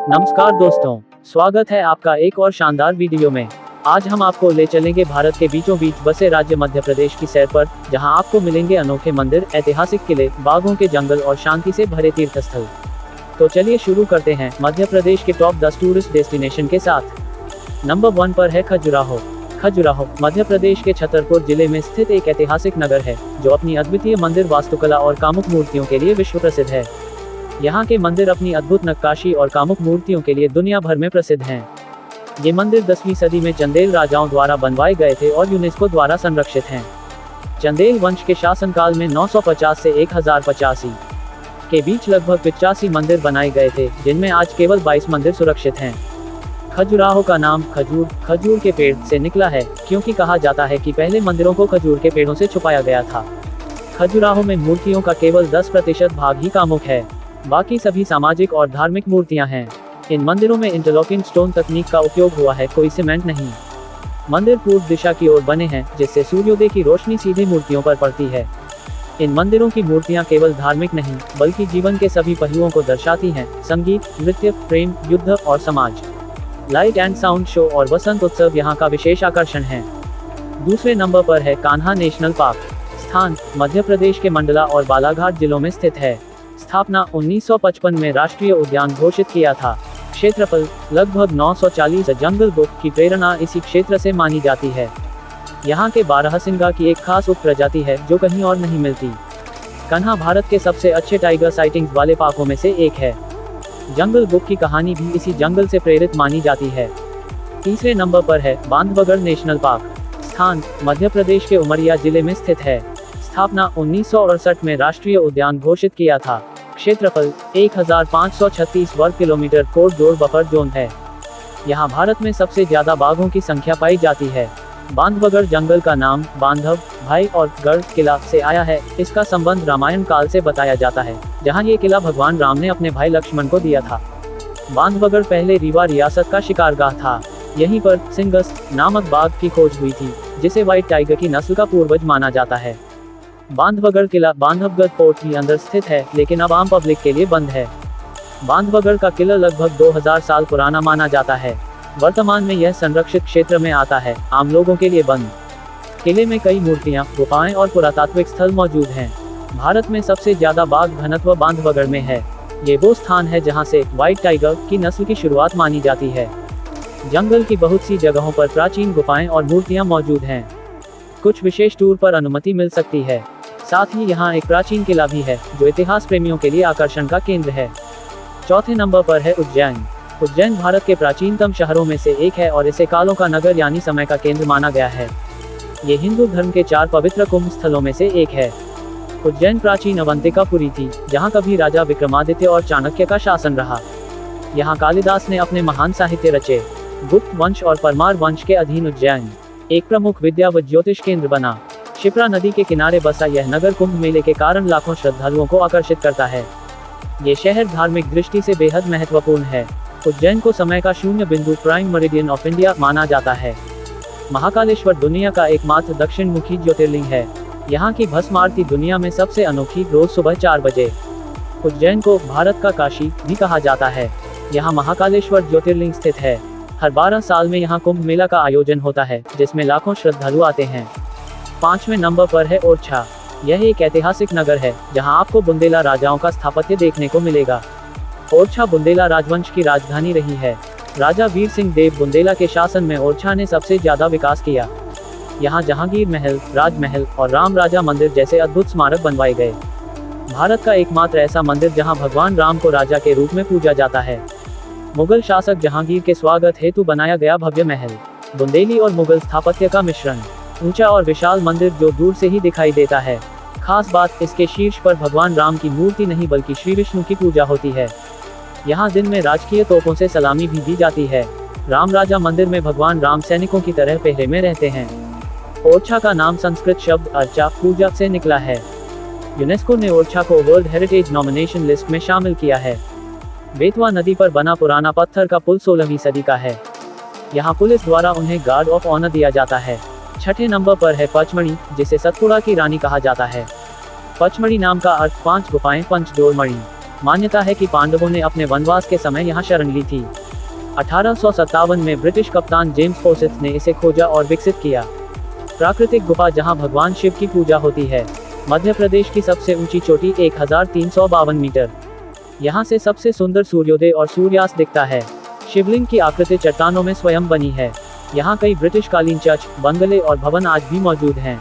नमस्कार दोस्तों, स्वागत है आपका एक और शानदार वीडियो में। आज हम आपको ले चलेंगे भारत के बीचों बीच बसे राज्य मध्य प्रदेश की सैर पर, जहां आपको मिलेंगे अनोखे मंदिर, ऐतिहासिक किले, बाघों के जंगल और शांति से भरे तीर्थ स्थल। तो चलिए शुरू करते हैं मध्य प्रदेश के टॉप 10 टूरिस्ट डेस्टिनेशन के साथ। नंबर 1 पर है खजुराहो। खजुराहो मध्य प्रदेश के छतरपुर जिले में स्थित एक ऐतिहासिक नगर है, जो अपनी अद्वितीय मंदिर वास्तुकला और कामुक मूर्तियों के लिए विश्व प्रसिद्ध है। यहाँ के मंदिर अपनी अद्भुत नक्काशी और कामुक मूर्तियों के लिए दुनिया भर में प्रसिद्ध हैं। ये मंदिर 10वीं सदी में चंदेल राजाओं द्वारा बनवाए गए थे और यूनेस्को द्वारा संरक्षित हैं। चंदेल वंश के शासनकाल में 950 से 1085 के बीच लगभग 85 मंदिर बनाए गए थे, जिनमें आज केवल 22 मंदिर सुरक्षित हैं। खजुराहो का नाम खजूर के पेड़ से निकला है, क्योंकि कहा जाता है कि पहले मंदिरों को खजूर के पेड़ों से छुपाया गया था। खजुराहो में मूर्तियों का केवल 10% भाग ही कामुक है, बाकी सभी सामाजिक और धार्मिक मूर्तियां हैं। इन मंदिरों में इंटरलॉकिंग स्टोन तकनीक का उपयोग हुआ है, कोई सीमेंट नहीं। मंदिर पूर्व दिशा की ओर बने हैं, जिससे सूर्योदय की रोशनी सीधे मूर्तियों पर पड़ती है। इन मंदिरों की मूर्तियां केवल धार्मिक नहीं, बल्कि जीवन के सभी पहलुओं को दर्शाती हैं: संगीत, नृत्य, प्रेम, युद्ध और समाज। लाइट एंड साउंड शो और वसंत उत्सव यहाँ का विशेष आकर्षण है। दूसरे नंबर पर है कान्हा नेशनल पार्क। स्थान मध्य प्रदेश के मंडला और बालाघाट जिलों में स्थित है। स्थापना 1955 में राष्ट्रीय उद्यान घोषित किया था। क्षेत्रफल लगभग 940। जंगल बुक की प्रेरणा इसी क्षेत्र से मानी जाती है। यहाँ के बारहसिंगा की एक खास उप प्रजाति है, जो कहीं और नहीं मिलती। कान्हा भारत के सबसे अच्छे टाइगर साइटिंग्स वाले पार्कों में से एक है। जंगल बुक की कहानी भी इसी जंगल से प्रेरित मानी जाती है। तीसरे नंबर पर है बांधवगढ़ नेशनल पार्क। स्थान मध्य प्रदेश के उमरिया जिले में स्थित है। स्थापना 1968 में राष्ट्रीय उद्यान घोषित किया था। क्षेत्रफल 1536 वर्ग किलोमीटर कॉरिडोर बफर जोन है। यहाँ भारत में सबसे ज्यादा बाघों की संख्या पाई जाती है। बांधवगढ़ जंगल का नाम बांधव भाई और गढ़ किला से आया है। इसका संबंध रामायण काल से बताया जाता है, जहाँ ये किला भगवान राम ने अपने भाई लक्ष्मण को दिया था। बांधवगढ़ पहले रीवा रियासत का शिकारगाह था। यहीं पर सिंगस नामक बाघ की खोज हुई थी, जिसे व्हाइट टाइगर की नस्ल का पूर्वज माना जाता है। बांधवगढ़ किला बांधवगढ़ फोर्ट भी अंदर स्थित है, लेकिन अब आम पब्लिक के लिए बंद है। बांधवगढ़ का किला लगभग 2000 साल पुराना माना जाता है। वर्तमान में यह संरक्षित क्षेत्र में आता है, आम लोगों के लिए बंद। किले में कई मूर्तियां, गुफाएं और पुरातात्विक स्थल मौजूद हैं। भारत में सबसे ज्यादा बाघ घनत्व बांधवगढ़ में है। ये वो स्थान है जहां से व्हाइट टाइगर की नस्ल की शुरुआत मानी जाती है। जंगल की बहुत सी जगहों पर प्राचीन गुफाएं और मूर्तियां मौजूद हैं। कुछ विशेष टूर पर अनुमति मिल सकती है। साथ ही यहाँ एक प्राचीन किला भी है, जो इतिहास प्रेमियों के लिए आकर्षण का केंद्र है। चौथे नंबर पर है उज्जैन। उज्जैन भारत के प्राचीनतम शहरों में से एक है और इसे कालों का नगर यानी समय का केंद्र माना गया है। ये हिंदू धर्म के 4 पवित्र कुंभ स्थलों में से एक है। उज्जैन प्राचीन अवंतिकापुरी थी, जहाँ कभी राजा विक्रमादित्य और चाणक्य का शासन रहा। यहाँ कालिदास ने अपने महान साहित्य रचे। गुप्त वंश और परमार वंश के अधीन उज्जैन एक प्रमुख विद्या व ज्योतिष केंद्र बना। क्षिप्रा नदी के किनारे बसा यह नगर कुंभ मेले के कारण लाखों श्रद्धालुओं को आकर्षित करता है। ये शहर धार्मिक दृष्टि से बेहद महत्वपूर्ण है। उज्जैन को समय का शून्य बिंदु प्राइम मेरिडियन ऑफ इंडिया माना जाता है। महाकालेश्वर दुनिया का एकमात्र दक्षिण मुखी ज्योतिर्लिंग है। यहाँ की भस्म आरती दुनिया में सबसे अनोखी, रोज सुबह 4 बजे। उज्जैन को भारत का काशी भी कहा जाता है। यहाँ महाकालेश्वर ज्योतिर्लिंग स्थित है। हर 12 साल में यहाँ कुंभ मेला का आयोजन होता है, जिसमें लाखों श्रद्धालु आते हैं। 5वें नंबर पर है ओरछा। यह एक ऐतिहासिक नगर है, जहां आपको बुंदेला राजाओं का स्थापत्य देखने को मिलेगा। ओरछा बुंदेला राजवंश की राजधानी रही है। राजा वीर सिंह देव बुंदेला के शासन में ओरछा ने सबसे ज्यादा विकास किया। यहाँ जहांगीर महल, राजमहल और राम राजा मंदिर जैसे अद्भुत स्मारक बनवाए गए। भारत का एकमात्र ऐसा मंदिर जहाँ भगवान राम को राजा के रूप में पूजा जाता है। मुगल शासक जहांगीर के स्वागत हेतु बनाया गया भव्य महल, बुंदेली और मुगल स्थापत्य का मिश्रण। ऊंचा और विशाल मंदिर जो दूर से ही दिखाई देता है। खास बात, इसके शीर्ष पर भगवान राम की मूर्ति नहीं बल्कि श्री विष्णु की पूजा होती है। यहाँ दिन में राजकीय तोपों से सलामी भी दी जाती है। राम राजा मंदिर में भगवान राम सैनिकों की तरह पहरे में रहते हैं। ओरछा का नाम संस्कृत शब्द अर्चा, पूजा से निकला है। यूनेस्को ने ओरछा को वर्ल्ड हेरिटेज नॉमिनेशन लिस्ट में शामिल किया है। बेतवा नदी पर बना पुराना पत्थर का पुल 16वीं सदी का है। यहाँ पुलिस द्वारा उन्हें गार्ड ऑफ ऑनर दिया जाता है। 6ठे नंबर पर है पचमढ़ी, जिसे सतपुड़ा की रानी कहा जाता है। पचमढ़ी नाम का अर्थ 5 गुफाएं, पंचडोर मणि। मान्यता है कि पांडवों ने अपने वनवास के समय यहाँ शरण ली थी। 1857 में ब्रिटिश कप्तान जेम्स फोर्सिथ ने इसे खोजा और विकसित किया। प्राकृतिक गुफा जहाँ भगवान शिव की पूजा होती है। मध्य प्रदेश की सबसे ऊंची चोटी 1352 मीटर। यहाँ से सबसे सुंदर सूर्योदय और सूर्यास्त दिखता है। शिवलिंग की आकृति चट्टानों में स्वयं बनी है। यहाँ कई ब्रिटिश कालीन चर्च, बंगले और भवन आज भी मौजूद हैं।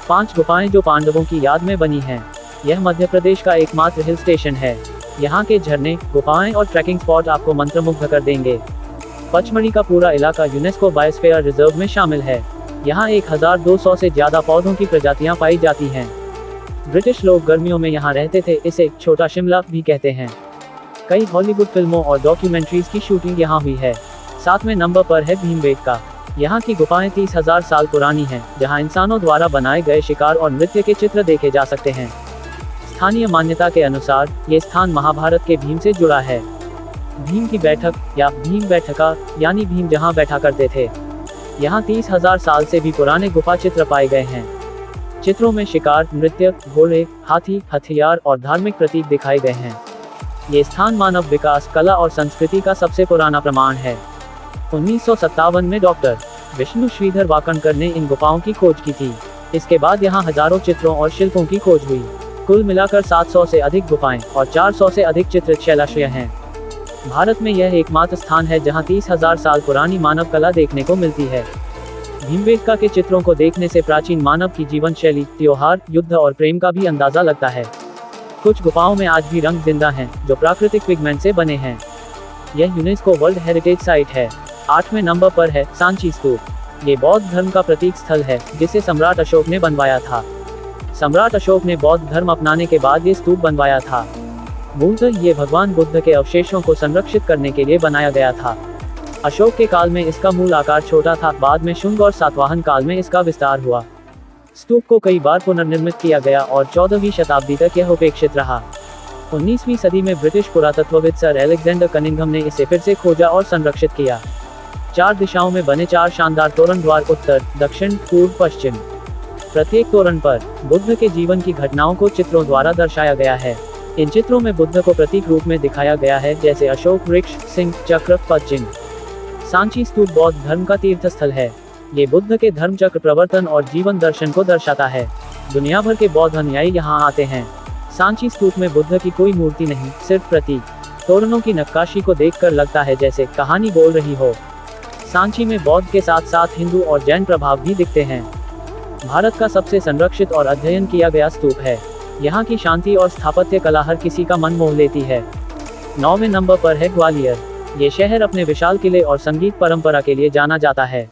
5 गुफाएं जो पांडवों की याद में बनी हैं। यह मध्य प्रदेश का एकमात्र हिल स्टेशन है। यहाँ के झरने, गुफाएं और ट्रैकिंग स्पॉट आपको मंत्रमुग्ध कर देंगे। पचमढ़ी का पूरा इलाका यूनेस्को बायोस्फीयर रिजर्व में शामिल है। यहाँ 1200 से ज्यादा पौधों की प्रजातियां पाई जाती हैं। ब्रिटिश लोग गर्मियों में यहाँ रहते थे, इसे छोटा शिमला भी कहते हैं। कई हॉलीवुड फिल्मों और डॉक्यूमेंट्रीज की शूटिंग यहाँ हुई है। 7वें नंबर पर है भीमबेटका। यहाँ की गुफाएं 30,000 साल पुरानी हैं, जहाँ इंसानों द्वारा बनाए गए शिकार और नृत्य के चित्र देखे जा सकते हैं। स्थानीय मान्यता के अनुसार ये स्थान महाभारत के भीम से जुड़ा है। भीम की बैठक या भीम बैठका यानी भीम जहाँ बैठा करते थे। यहाँ 30,000 साल से भी पुराने गुफा चित्र पाए गए हैं। चित्रों में शिकार, नृत्य, घोड़े, हाथी, हथियार और धार्मिक प्रतीक दिखाए गए हैं। ये स्थान मानव विकास, कला और संस्कृति का सबसे पुराना प्रमाण है। 1957 में डॉक्टर विष्णु श्रीधर वाकणकर ने इन गुफाओं की खोज की थी। इसके बाद यहाँ हजारों चित्रों और शिल्पों की खोज हुई। कुल मिलाकर 700 से अधिक गुफाएं और 400 से अधिक चित्रित शैलाश्रय हैं। भारत में यह एकमात्र स्थान है जहां 30,000 साल पुरानी मानव कला देखने को मिलती है। भीमबेटका के चित्रों को देखने से प्राचीन मानव की जीवन शैली, त्योहार, युद्ध और प्रेम का भी अंदाजा लगता है। कुछ गुफाओं में आज भी रंग जिंदा हैं, जो प्राकृतिक पिगमेंट से बने हैं। यह यूनेस्को वर्ल्ड हेरिटेज साइट है। 8वें नंबर पर है सांची स्तूप। ये बौद्ध धर्म का प्रतीक स्थल है, जिसे सम्राट अशोक ने बनवाया था। सम्राट अशोक ने बौद्ध धर्म अपनाने के बाद ये स्तूप बनवाया था। मूलतः ये भगवान बुद्ध के अवशेषों को संरक्षित करने के लिए बनाया गया था। अशोक के काल में इसका मूल आकार छोटा था, बाद में शुंग और सातवाहन काल में इसका विस्तार हुआ। स्तूप को कई बार पुनर्निर्मित किया गया और 14वीं शताब्दी तक यह उपेक्षित रहा। 19वीं सदी में ब्रिटिश पुरातत्वविद सर एलेक्जेंडर कनिंघम ने इसे फिर से खोजा और संरक्षित किया। 4 दिशाओं में बने 4 शानदार तोरण द्वार उत्तर, दक्षिण, पूर्व, पश्चिम। प्रत्येक तोरण पर बुद्ध के जीवन की घटनाओं को चित्रों द्वारा दर्शाया गया है। इन चित्रों में बुद्ध को प्रतीक रूप में दिखाया गया है, जैसे अशोक वृक्ष, सिंह, चक्र, पद्म। सांची स्तूप बौद्ध धर्म का तीर्थ स्थल है। ये बुद्ध के धर्म चक्र प्रवर्तन और जीवन दर्शन को दर्शाता है। दुनिया भर के बौद्ध अनुयायी यहाँ आते हैं। सांची स्तूप में बुद्ध की कोई मूर्ति नहीं, सिर्फ प्रतीक। तोरणों की नक्काशी को देखकर लगता है जैसे कहानी बोल रही हो। सांची में बौद्ध के साथ साथ हिंदू और जैन प्रभाव भी दिखते हैं। भारत का सबसे संरक्षित और अध्ययन किया गया स्तूप है। यहाँ की शांति और स्थापत्य कला हर किसी का मन मोह लेती है। 9वें नंबर पर है ग्वालियर। ये शहर अपने विशाल किले और संगीत परंपरा के लिए जाना जाता है।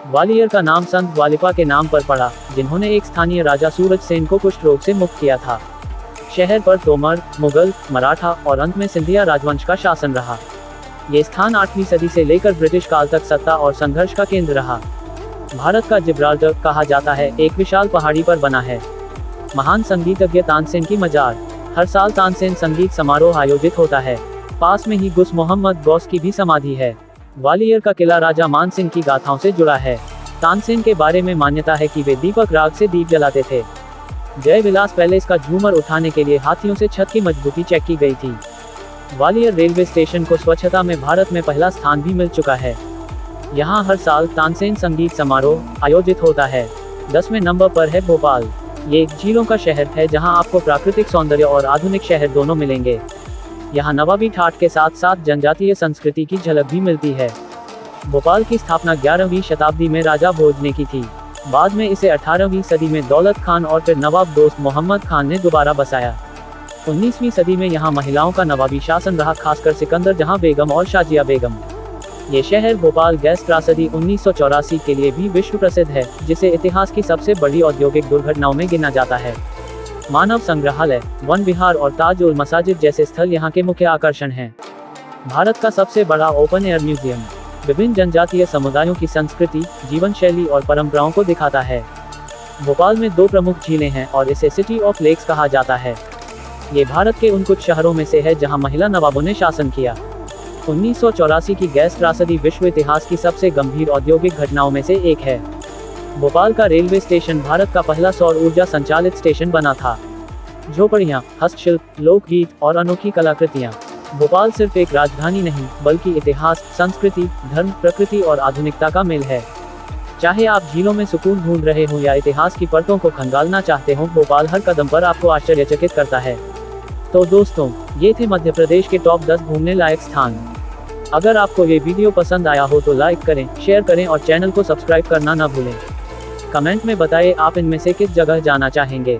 ग्वालियर का नाम संत ग्वालिपा के नाम पर पड़ा, जिन्होंने एक स्थानीय राजा सूरज सेन को कुष्ठ रोग से मुक्त किया था। शहर पर तोमर, मुगल, मराठा और अंत में सिंधिया राजवंश का शासन रहा। ये स्थान 8वीं सदी से लेकर ब्रिटिश काल तक सत्ता और संघर्ष का केंद्र रहा। भारत का जिब्राल्टर कहा जाता है, एक विशाल पहाड़ी पर बना है। महान संगीतज्ञ तानसेन की मजार। हर साल तानसेन संगीत समारोह आयोजित होता है। पास में ही गुस मोहम्मद गौस की भी समाधि है। ग्वालियर का किला राजा मान सिंह की गाथाओं से जुड़ा है। तानसेन के बारे में मान्यता है कि वे दीपक राग से दीप जलाते थे। जय विलास पैलेस का झूमर उठाने के लिए हाथियों से छत की मजबूती चेक की गई थी। ग्वालियर रेलवे स्टेशन को स्वच्छता में भारत में पहला स्थान भी मिल चुका है। यहाँ हर साल तानसेन संगीत समारोह आयोजित होता है। 10वें नंबर पर है भोपाल। ये एक झीलों का शहर है, जहाँ आपको प्राकृतिक सौंदर्य और आधुनिक शहर दोनों मिलेंगे। यहाँ नवाबी ठाठ के साथ साथ जनजातीय संस्कृति की झलक भी मिलती है। भोपाल की स्थापना 11वीं शताब्दी में राजा भोज ने की थी। बाद में इसे 18वीं सदी में दौलत खान और फिर नवाब दोस्त मोहम्मद खान ने दोबारा बसाया। 19वीं सदी में यहाँ महिलाओं का नवाबी शासन रहा, खासकर सिकंदर जहां बेगम और शाजिया बेगम। ये शहर भोपाल गैस त्रासदी 1984 के लिए भी विश्व प्रसिद्ध है, जिसे इतिहास की सबसे बड़ी औद्योगिक दुर्घटनाओं में गिना जाता है। मानव संग्रहालय, वन विहार और ताज उल मसाजिद जैसे स्थल यहाँ के मुख्य आकर्षण हैं। भारत का सबसे बड़ा ओपन एयर म्यूजियम विभिन्न जनजातीय समुदायों की संस्कृति, जीवन शैली और परंपराओं को दिखाता है। भोपाल में 2 प्रमुख झीलें हैं और इसे सिटी ऑफ लेक्स कहा जाता है। ये भारत के उन कुछ शहरों में से है जहां महिला नवाबों ने शासन किया। 1984 की गैस त्रासदी विश्व इतिहास की सबसे गंभीर औद्योगिक घटनाओं में से एक है। भोपाल का रेलवे स्टेशन भारत का पहला सौर ऊर्जा संचालित स्टेशन बना था। झोपड़ियाँ, हस्तशिल्प, लोकगीत और अनोखी कलाकृतियाँ। भोपाल सिर्फ एक राजधानी नहीं, बल्कि इतिहास, संस्कृति, धर्म, प्रकृति और आधुनिकता का मेल है। चाहे आप झीलों में सुकून ढूंढ रहे हो या इतिहास की परतों को खंगालना चाहते हो, भोपाल हर कदम पर आपको आश्चर्यचकित करता है। तो दोस्तों, ये थे मध्य प्रदेश के टॉप 10 घूमने लायक स्थान। अगर आपको ये वीडियो पसंद आया हो तो लाइक करें, शेयर करें और चैनल को सब्सक्राइब करना ना भूलें। कमेंट में बताएं आप इनमें से किस जगह जाना चाहेंगे।